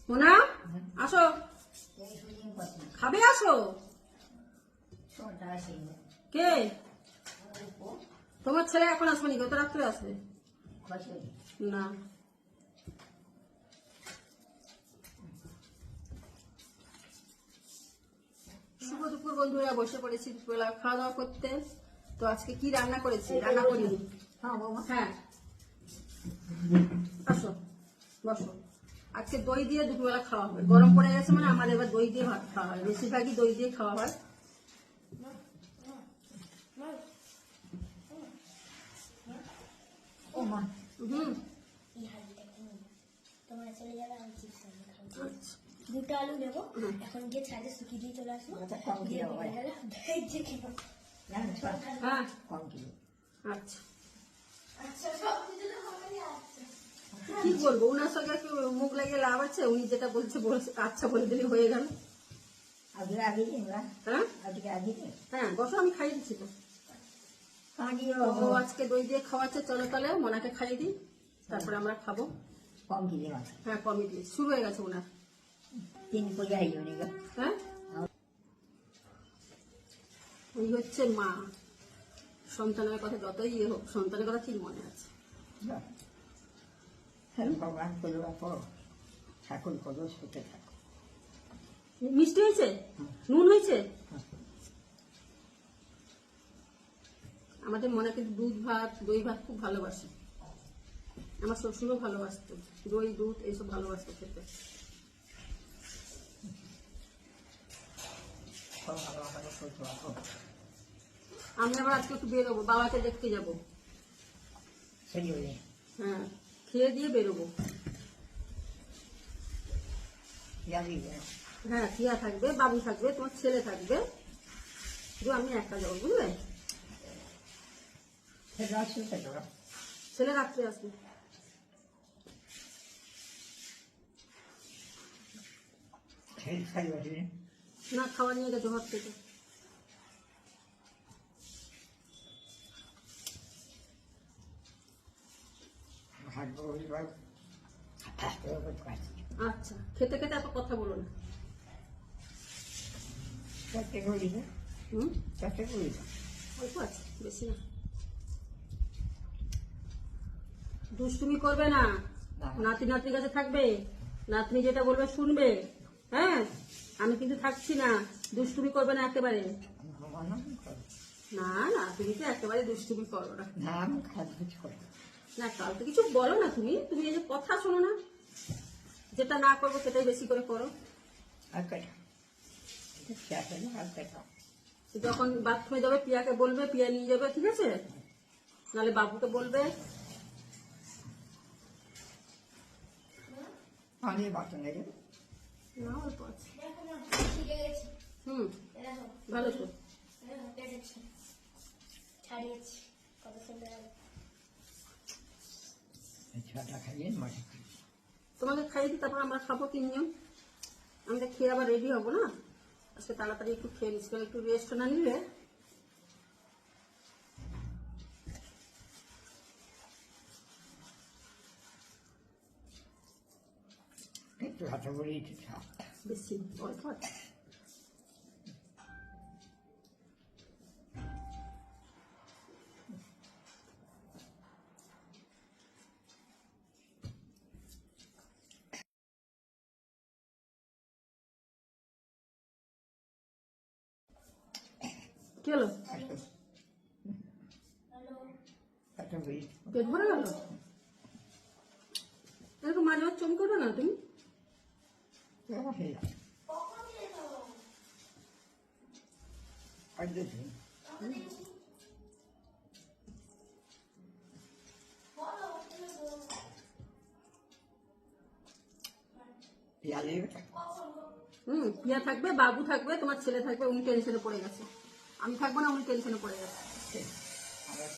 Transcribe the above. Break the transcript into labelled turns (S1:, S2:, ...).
S1: মোনা আসো, খাবে আসো। কে? তোমার ছেলে এখন আসবে নাকি? কত রাত্রে আসবে? না, শুভ দুপুর বন্ধুরা, বসে পড়েছি দুপুরবেলা খাওয়া দাওয়া করতে। তো আজকে কি রান্না করেছি? রান্না করিনি। হ্যাঁ আসো, বসো। আজকে দই দিয়ে দুপুরবেলা খাওয়া হবে। গরম পড়ে গেছে মানে আমাদের এবার দই দিয়ে ভাত খাওয়া হয়, বেশিরভাগই দই দিয়ে খাওয়া হয়। হুম,
S2: দুটো আলু দেবো, এখন গিয়ে ছাদে শুকিয়ে দিয়ে চলে আসবো।
S1: হ্যাঁ আচ্ছা, কি বলবো, ওনার সঙ্গে কি মুখ লাগিয়ে লাভ আছে? উনি যেটা বলছে বলছে, আচ্ছা বলে দিলে হয়ে গেল। হ্যাঁ হ্যাঁ, বসো, আমি খাইয়ে দিচ্ছি তো। ও আজকে দই দিয়ে খাওয়াচ্ছে, চলো তাহলে মোনাকে খাইয়ে দিই, তারপরে আমরা খাবো। হ্যাঁ কমই দিয়ে শুরু হয়ে গেছে ওনার। হ্যাঁ, এই হচ্ছে মা। সন্তানের কথা যতই ইয়ে হোক, সন্তানের কথা ঠিক মনে আছে। মিষ্টি হয়েছে, নুন হয়েছে। আমাদের মনে কিন্তু দুধ ভাত, দই ভাত খুব ভালোবাসে। আমার শ্বশুরও ভালোবাসতো দই দুধ এইসব ভালোবাসতো খেতে। আমি আবার আজকে একটু বেরোবো, বাবাকে দেখতে যাবো। হ্যাঁ, খেয়ে দিয়ে বেরোবো। হ্যাঁ, টিয়া থাকবে, বাবু থাকবে, তোমার ছেলে থাকবে, শুধু আমি একা যাবো, বুঝলে? ছেলে রাত্রে আসবে। না, খাওয়া নিয়ে গেছে ঘর থেকে। আচ্ছা, খেতে খেতে এত কথা বলো না। অল্প আছে, বেশি না। দুষ্টুমি করবে না, নাতি নাতির কাছে থাকবে, নাতনি যেটা বলবে শুনবে। হ্যাঁ, আমি কিন্তু থাকছি না, দুষ্টুমি করবে না একেবারে। না না, তুমি তো একেবারে দুষ্টুমি করো না। না, কাল তো কিছু বলো না তুমি, তুমি এই যে কথা শোনো না, যেটা না করবো সেটাই বেশি করে করো। যখন বাথরুমে যাবে পিয়াকে বলবে, পিয়া নিয়ে যাবে, ঠিক আছে? নাহলে বাবুকে বলবে। না, অল্প আছে। হুম, ভালো তো। তোমাকে খাইয়ে দিই, তারপর আমরা খাবো তিনজন। আমি তো খেয়ে আবার রেডি হবো না, আজকে তাড়াতাড়ি একটু খেয়ে নিচ্ছি, একটু রেস্ট না নিলে। বেশি অল্প আছে। কি হলো? পেট ভরে গেল? এরকম মাঝে মাঝে চমক করবে না তুমি। পিয়া থাকবে, বাবু থাকবে, তোমার ছেলে থাকবে, উনি টেনশনে পড়ে গেছে। আমি থাকবো না, উনি টেনশনে পড়ে গেছে।